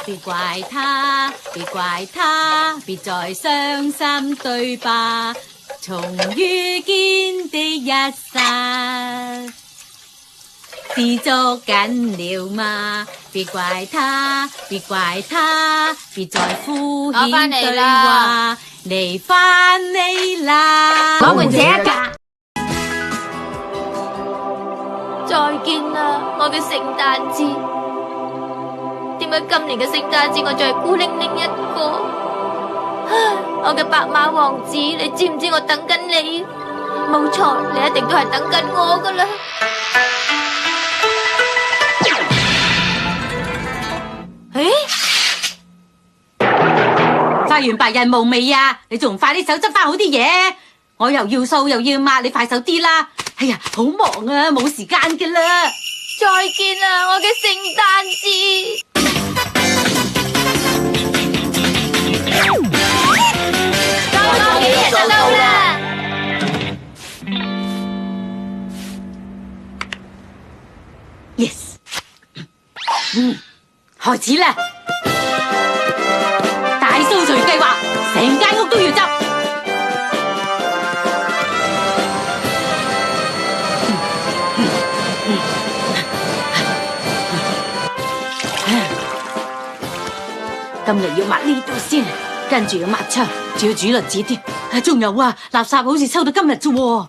別怪他，別怪他，別再傷心對吧？從遇見的一剎，知足緊了嗎？別怪他，別怪他，別再敷衍對話。你返嚟啦！我們這一家再見啦，我嘅聖誕節。點解今年嘅聖誕節我仲係孤零零一個？唉，我嘅白馬王子，你知唔知我等緊你？冇錯，你一定都係等緊我噶啦。發完白日夢未啊？你仲唔快啲手執翻好啲嘢？我又要掃又要抹，你快手啲啦！哎呀，好忙啊，冇時間噶啦！再見啦，我嘅聖誕節。多幾日就到啦。Yes， 開始啦！大掃除計劃，成間屋都要執。今日要抹呢度先，跟住要抹窗，仲要煮栗子添。仲有啊，垃圾好似收到今日啫喎。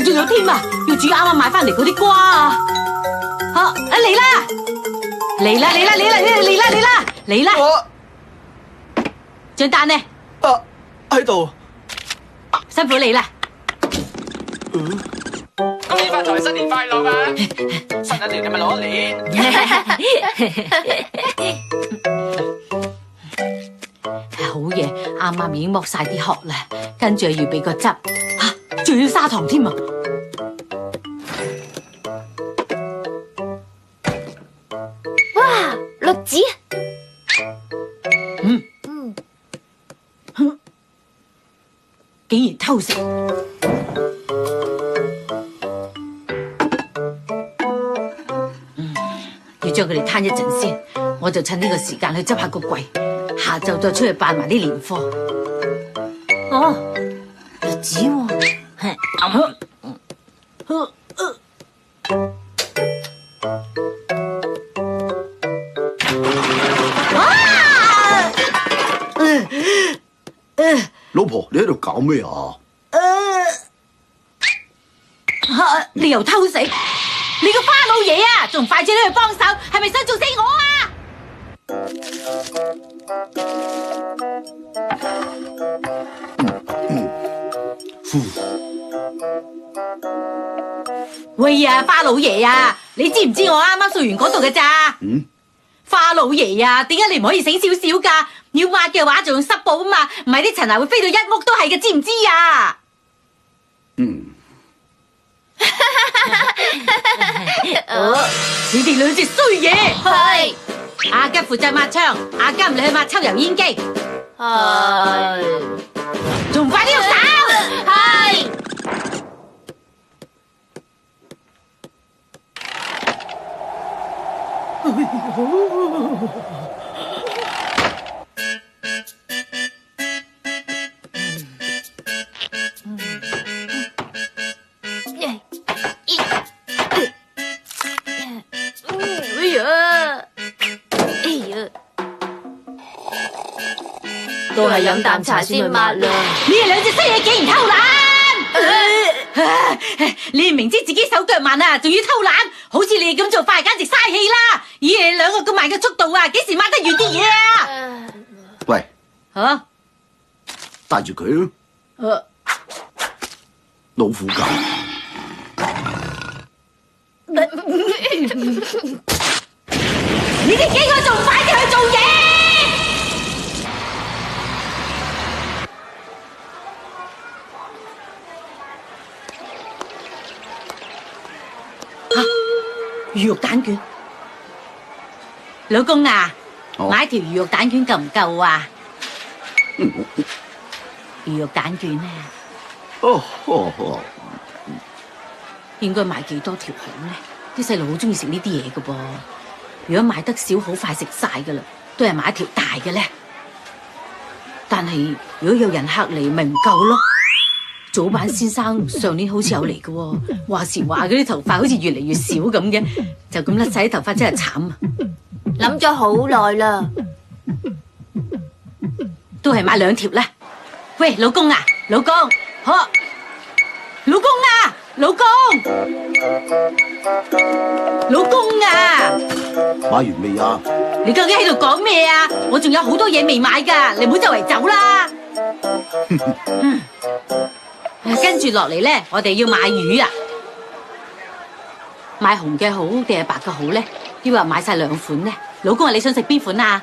仲有添啊，要煮啱啱買翻嚟嗰啲瓜啊！嚟啦！嚟啦！嚟啦！嚟啦！嚟啦！嚟啦！嚟啦！張單呢？喺度。辛苦你啦！恭喜發財，新年快樂啊！新一年你咪攞一年。好嘢，啱啱已經剝晒啲殼啦，跟住預備個汁，仲要砂糖添啊！哇，栗子！竟然偷食！要將佢哋攤一陣先，我就趁呢個時間去執下個櫃，下晝再出去辦埋啲年貨。栗子喎，老婆，你喺度搞咩啊？你又偷食？你個花老爺啊，仲唔快啲去幫手？係咪想做死我啊？喂呀，花老爺啊，你知唔知我啱啱掃完嗰度嘅咋？花老爺啊，點解你唔可以醒少少噶？要抹嘅話就用濕布啊嘛，唔係啲塵啊會飛到一屋都係嘅，知唔知啊？你哋兩隻衰嘢！係。阿吉負責抹窗，阿金你去抹抽油煙機。係。仲唔快啲用手？係。都係飲啖茶先抹啦。你哋兩隻衰嘢竟然偷懶！你明知自己手腳慢啊，仲要偷懶，好似你哋咁做法，簡直嘥氣啦！以你哋兩個咁慢嘅速度啊，幾時抹得完啲嘢啊？喂，帶住佢咯。老虎狗。你哋幾個仲唔快啲去做嘢？魚肉蛋卷，老公啊，買條魚肉蛋卷夠唔夠啊？魚肉蛋卷咧，哦，應該買幾多條好咧？啲細路好中意食呢啲嘢噶噃。如果買得少，好快食晒噶啦，都係買一條大嘅咧。但係如果有人客嚟，咪唔夠咯。早版先生上年好似有嚟嘅，話時話嗰啲頭髮好似越嚟越少咁嘅，就咁甩晒啲頭髮真係慘啊！諗咗好耐啦，都係買2條啦。喂，老公啊，老公，好，老公啊，老公，老公啊，買完未啊？你究竟喺度講咩啊？我仲有好多嘢未買噶，你唔好周圍走啦。跟住落嚟咧，我哋要買魚啊！買紅嘅好定係白嘅好咧？抑或買晒2款咧？老公啊，你想食邊款啊？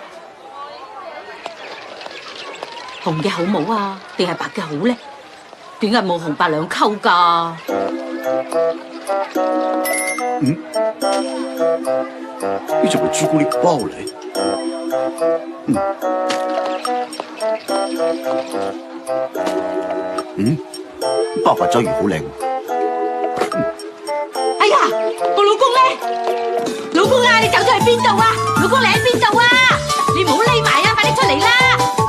紅嘅好冇啊？定係白嘅好咧？點解冇紅白兩溝噶？呢隻係朱古力包嚟。爸爸章魚好靚。哎呀，我老公咧！老公啊，你走咗去邊度啊？老公你喺邊度啊？你唔好匿埋啊！快啲出嚟啦！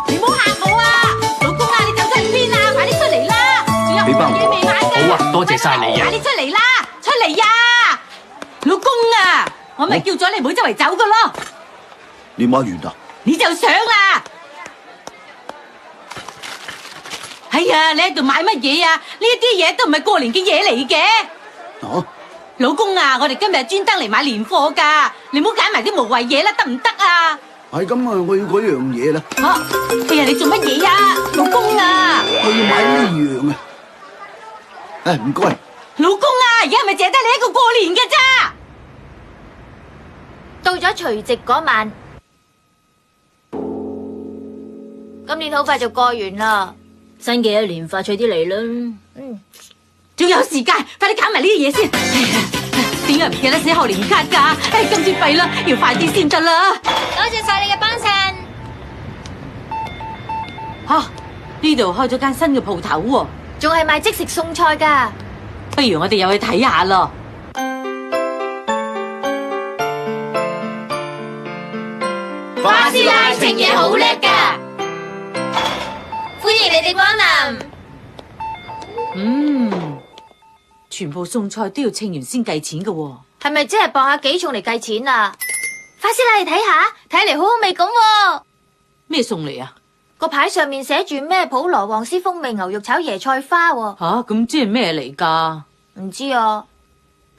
你唔好嚇我啊！老公啊，你走咗去邊啊？快啲出嚟啦！仲有好多嘢未買㗎。好啊，多謝晒你啊！快啲出嚟啦！出嚟呀！老公啊，我咪叫咗你唔好周圍走噶咯。你買完啦？你就想啦！哎呀，你喺度買乜嘢啊？呢啲嘢都唔係過年嘅嘢嚟嘅。啊！老公啊，我哋今日專登嚟買年貨噶，你唔好揀埋啲無謂嘢啦，得唔得啊？係咁啊，我要嗰樣嘢啦。哎呀，你做乜嘢啊？老公啊，我要買呢樣啊！唉，唔該。老公啊，而家係咪淨係得你一個過年嘅咋？到咗除夕嗰晚，今年好快就過完啦。新嘅一年快脆啲嚟啦！仲有時間，快啲搞埋呢啲嘢先。點解唔記得寫賀年卡噶？今次弊啦，要快啲先得啦。多謝晒你嘅幫襯。呢度開咗間新嘅鋪頭喎，仲係賣即食餸菜噶。不如我哋又去睇下咯。花師奶整嘢好叻噶，歡迎你哋光臨。全部餸菜都要稱完先計錢噶喎。係咪即係磅下幾重嚟計錢啊？花師奶，你睇下，睇嚟好好味咁喎。咩餸嚟啊？個牌上面寫住咩普羅旺斯風味牛肉炒椰菜花喎。咁即係咩嚟噶？唔知啊。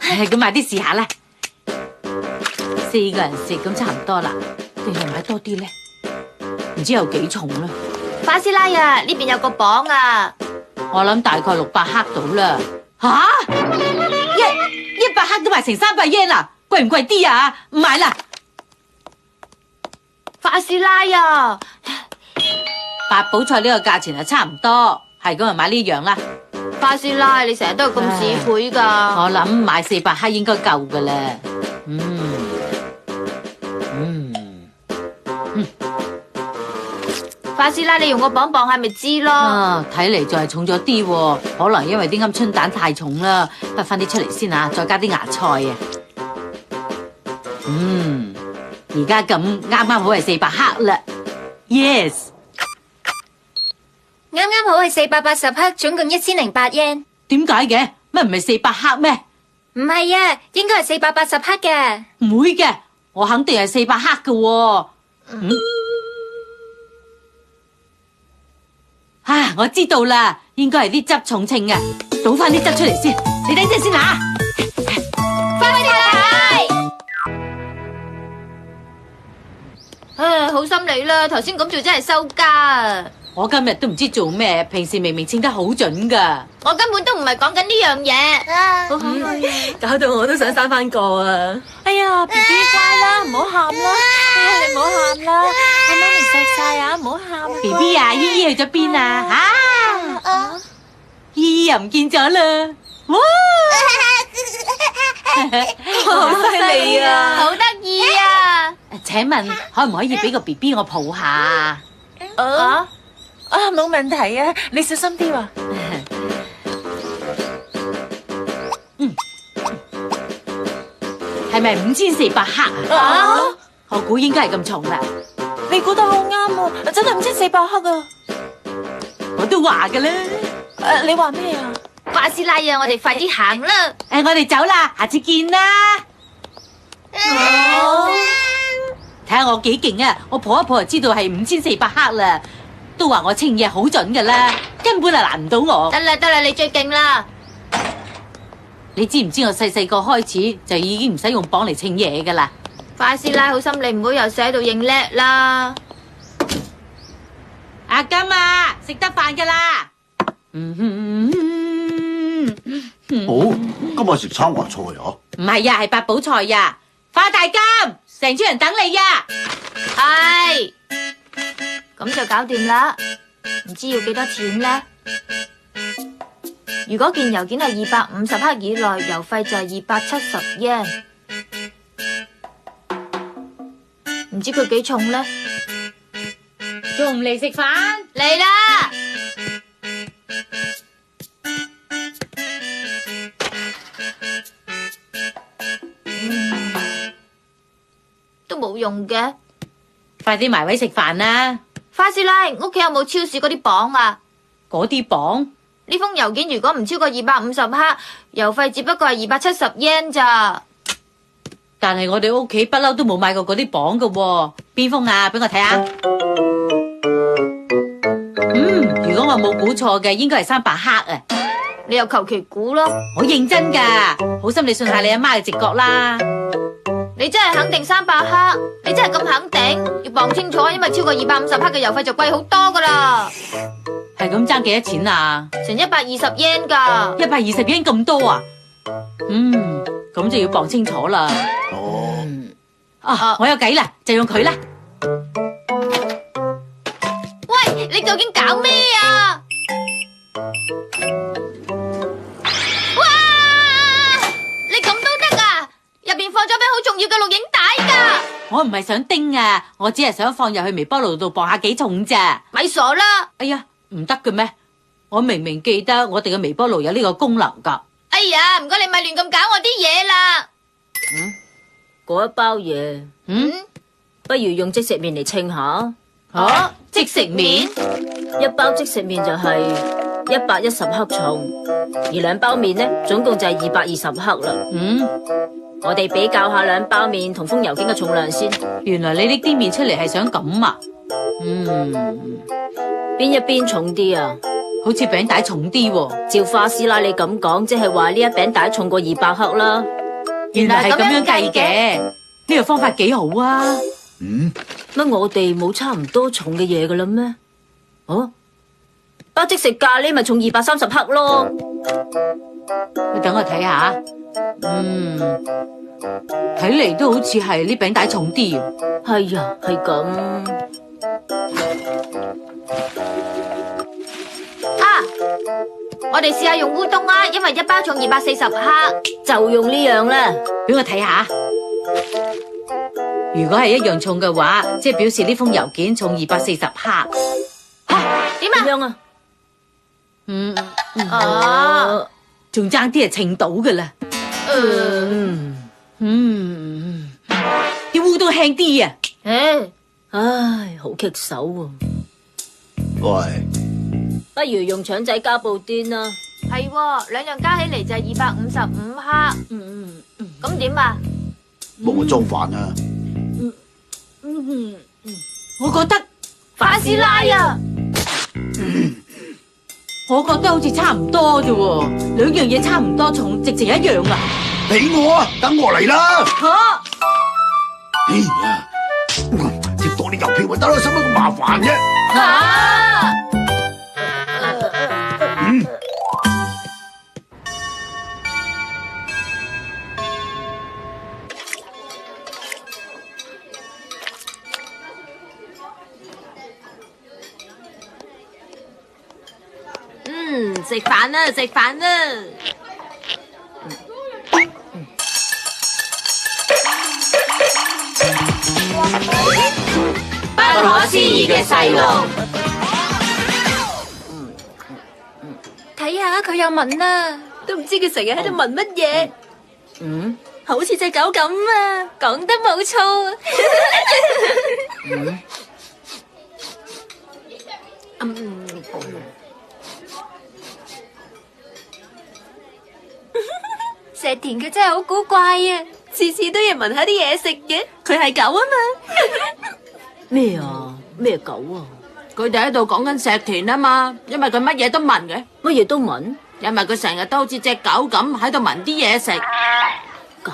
咁買啲試下啦。4個人食咁差唔多啦，定係買多啲咧？唔知有幾重啦。花師奶啊，呢邊有個磅啊。我諗大概600克到啦。100克都賣成300yen啦，貴唔貴啲啊？唔買啦。花師奶啊，八寶菜呢個價錢係差唔多，係咁就買呢樣啦。花師奶，你成日都係咁市儈噶。我諗買400克應該夠噶啦。花師奶，你用個磅磅下咪知咯。睇嚟就係重咗啲，可能因為啲鵪鶉蛋太重啦，滗翻啲出嚟先啊，再加啲芽菜啊。而家咁啱啱好係400克啦。Yes， 啱啱好係480克，總共1008 yen。點解嘅？乜唔係400克咩？唔係啊，應該係480克嘅。唔會嘅，我肯定係400克嘅。我知道啦，應該係啲汁重稱啊，倒翻啲汁出嚟先。你等陣先啊。快啲嚟！好心你啦，頭先咁做真係收家啊！我今日都唔知做咩，平時明明稱得好準噶。我根本都唔係講緊呢樣嘢。好可愛啊！搞到我都想生翻個啊！哎呀，BB乖啦，唔好喊啦！你唔好喊啦，阿媽咪錫晒啊，唔好喊。BB 啊，姨姨去咗邊啊？姨姨又唔見咗啦！哇，好犀利啊！好得意啊！請問可唔可以俾個 BB 我抱下？啊，冇問題啊，你小心啲喎。係咪5400克啊？我估應該係咁重啦。你估得好啱喎，真係5400克啊！我都話㗎啦。你話咩啊？花師奶啊，我哋快啲行啦！我哋走啦，下次見啦。睇下我幾勁啊！我抱一抱就知道係5400克啦。都話我稱嘢好準㗎啦，根本係難唔到我。得啦，你最勁啦！你知唔知我細個開始就已經唔使用磅嚟稱嘢㗎啦？花師奶好心你唔好又寫到認叻啦！阿金啊，食得飯㗎啦！哦，今日食餐華菜啊？唔係呀，係八寶菜呀！花大金，成村人等你呀！係，咁就搞掂啦。唔知要幾多錢呢？如果件郵件係250克以內，郵費就係270 yen。唔知佢幾重呢？仲唔嚟食飯？嚟啦！都冇用嘅。快啲埋位食飯啦！花師奶，屋企有冇超市嗰啲磅啊？嗰啲磅？呢封郵件如果唔超過250克，郵費只不過係270 yen 咋。但係我哋屋企不嬲都冇買過嗰啲磅㗎喎。邊封啊？俾我睇下。如果我冇估錯嘅，應該係300克啊！你又求其估咯。我認真㗎，好心你信下你阿媽嘅直覺啦。你真係肯定300克？你真係咁肯定？要磅清楚，因為超過250克嘅郵費就貴好多噶啦。係咁爭幾多錢啊？成120 yen 噶。120 yen 咁多啊？咁就要磅清楚啦。我有計啦，就用佢啦。喂，你究竟搞咩啊？哇！你咁都得啊？入邊放咗俾好重要嘅錄影帶噶。我唔係想叮啊，我只係想放入去微波爐度磅下幾重咋。咪傻啦！哎呀，唔得嘅咩？我明明記得我哋嘅微波爐有呢個功能噶。哎呀，唔該你咪亂咁搞我啲嘢啦。嗰一包嘢，不如用即食麵嚟稱下。即食麵？一包即食麵就係110克重，而2包麵呢，總共就係220克啦。我哋比較下2包麵同封郵件嘅重量先。原來你拎啲麵出嚟係想咁啊？邊一邊重啲啊？好似餅帶重啲喎。照花師奶你咁講，即係話呢一餅帶重過200克啦。原來係咁樣計嘅，呢個方法幾好啊！乜我哋冇差唔多重嘅嘢噶啦咩？包即食咖喱咪重230克咯。你等我睇下，睇嚟都好似係呢餅帶重啲。係啊，係咁。我哋試下用烏冬啊，因為一包重240克，就用呢樣啦。俾我睇下，如果係一樣重嘅話，即係表示呢封郵件重240克。點啊？樣啊？仲爭啲係稱到噶啦。啲烏冬輕啲啊！唉，好棘手喎。喂，不如用腸仔加布甸啦。係喎，兩樣加起嚟就係255克。咁點啊？幫我裝飯啊！我覺得花師奶啊！我覺得好似差唔多啫喎，兩樣嘢差唔多重，直情一樣啊！俾我啊，等我嚟啦！哎呀，接多啲郵票咪得咯，使乜咁麻煩啫？食飯啦，食飯啦！不可思議嘅細路。睇下佢又聞啦，都唔知佢成日喺度聞乜嘢。好似隻狗咁啊，講得冇錯啊。石田佢真係好古怪啊，次次都要聞下啲嘢食嘅。佢係狗啊嘛。咩啊？咩狗啊？佢哋喺度講緊石田啊嘛，因為佢乜嘢都聞嘅，乜嘢都聞？因為佢成日都好似隻狗咁喺度聞啲嘢食。狗？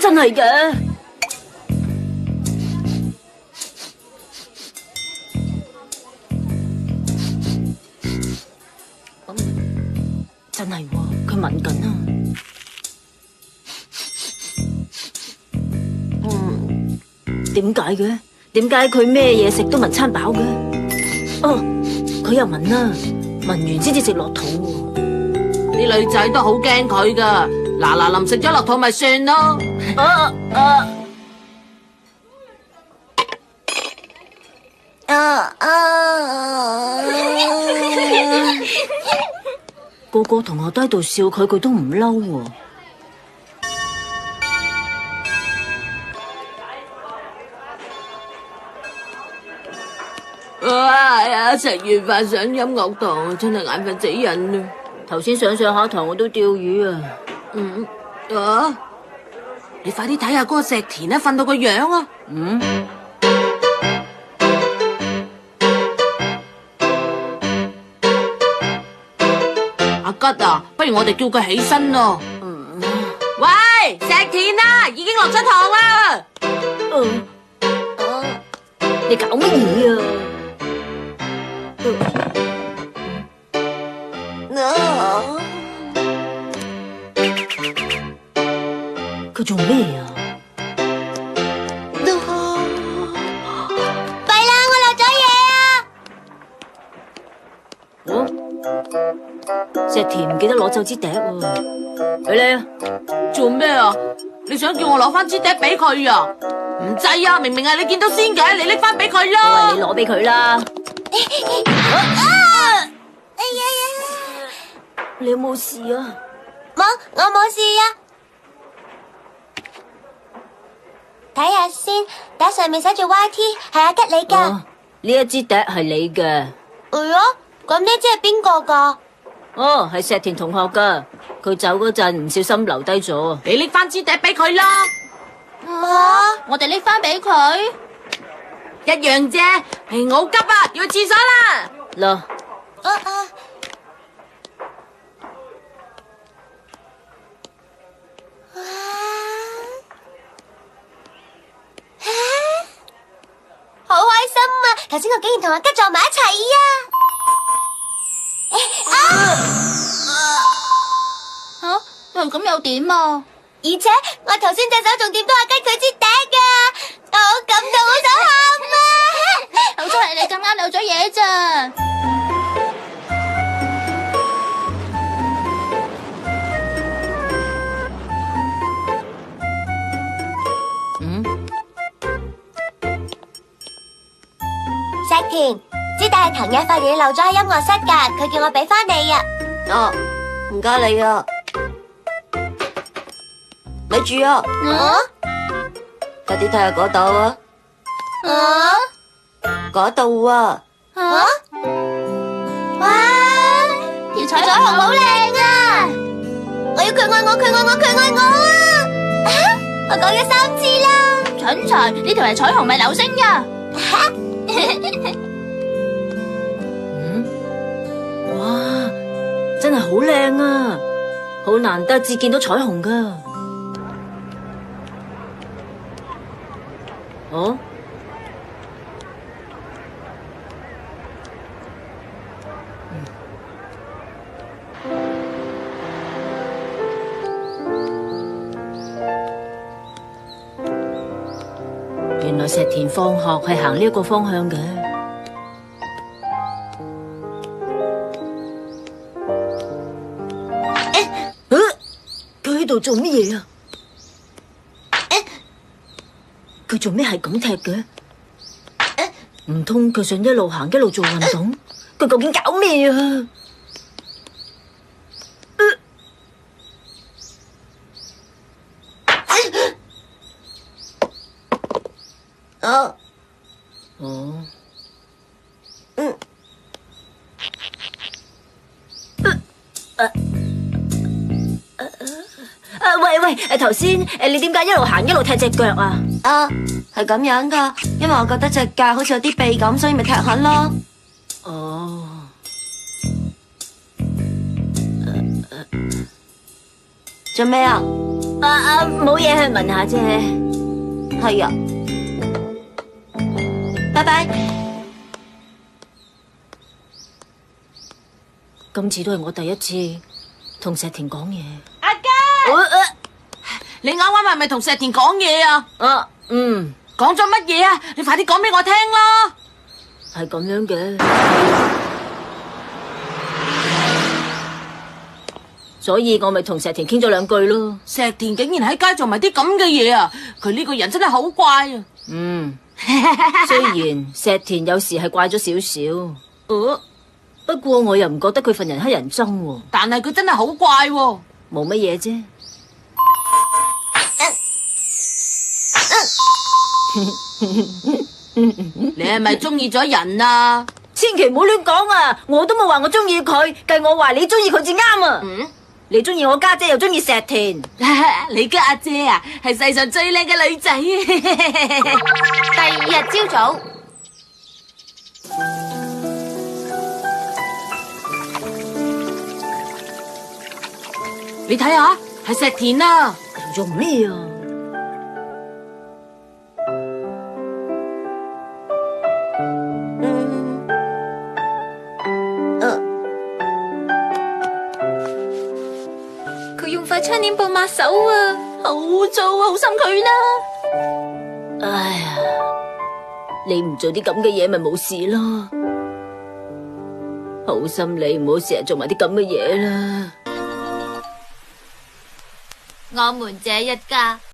真係嘅？真係喎，佢聞緊啊！點解嘅？點解佢咩嘢食都聞餐飽嘅？哦，佢又聞啦，聞完先至食落肚喎。啲女仔都好驚佢噶，嗱臨食咗落肚咪算咯。個個同學都喺度笑佢，佢都唔嬲喎。哎呀，食完飯上音樂堂，真係眼瞓死人啊！頭先上下堂我都釣魚啊。你快啲睇下嗰個石田啊，瞓到個樣啊！阿吉啊，不如我哋叫佢起身咯。喂，石田啊，已經落咗堂啦。你搞乜嘢啊？佢做咩啊？弊啦，我漏咗嘢啊！石田唔記得攞走支笛喎，俾你啊！做咩啊？你想叫我攞翻支笛俾佢啊？唔制啊！明明係你見到先嘅，你拎翻俾佢我啦。話你攞俾佢啦。你有冇事啊？冇，我冇事啊。睇下先，笛上面寫住 YT， 係阿吉你噶。呢一支笛係你嘅。係啊，咁呢支係邊個噶？哦，係石田同學噶，佢走嗰陣唔小心留低咗。你拎翻支笛俾佢啦。我哋拎翻俾佢。一樣啫。我好急啊，要去廁所啦。嗱，好開心啊！頭先我竟然同阿吉撞埋一齊啊！咁又點啊？而且我頭先隻手仲掂到阿吉佢支笛噶，我好感動，好想喊啊！好彩係你咁啱漏咗嘢咋。石田，支笛係藤野發現你漏咗喺音樂室噶，佢叫我俾翻你啊。哦，唔該你啊。咪住啊！快啲睇下嗰度啊！嗰度啊！哇！條彩虹好靚啊！我要佢愛我，佢愛我，佢愛我啊！我講咗3次啦。蠢材，呢條係彩虹咪流星噶。哇，真係好靚啊！好難得至見到彩虹噶。哦，原來石田放學係行呢一個方向嘅。佢喺度做乜嘢啊？佢做咩係咁踢嘅？唔通佢想一路行一路做運動？佢究竟搞咩啊？喂，頭先你點解一路行一路踢隻腳啊？啊，係咁樣噶，因為我覺得隻腳好似有啲痹咁，所以咪踢下咯。哦，做咩啊？冇嘢，去聞下啫。係啊，拜拜。今次都係我第一次同石田講嘢。阿嘉，你啱啱係咪同石田講嘢啊？講咗乜嘢啊？你快啲講俾我聽啦！係咁樣嘅，所以我咪同石田傾咗兩句咯。石田竟然喺街做埋啲咁嘅嘢啊！佢呢個人真係好怪啊！雖然石田有時係怪咗少少，不過我又唔覺得佢份人乞人憎喎。但係佢真係好怪喎。冇乜嘢啫。你係咪中意咗人啊？千祈唔好亂講啊！我都冇話我中意佢，計我話你中意佢至啱啊！你中意我家姐又中意石田，你家阿姐啊，係世上最靚嘅女仔。第二日朝早，你睇下，係石田啊！做咩啊？佢用塊窗簾布抹手啊，好污糟啊，好心佢啦。哎呀，你唔做啲咁嘅嘢咪冇事咯。好心你唔好成日做埋啲咁嘅嘢啦。我們這一家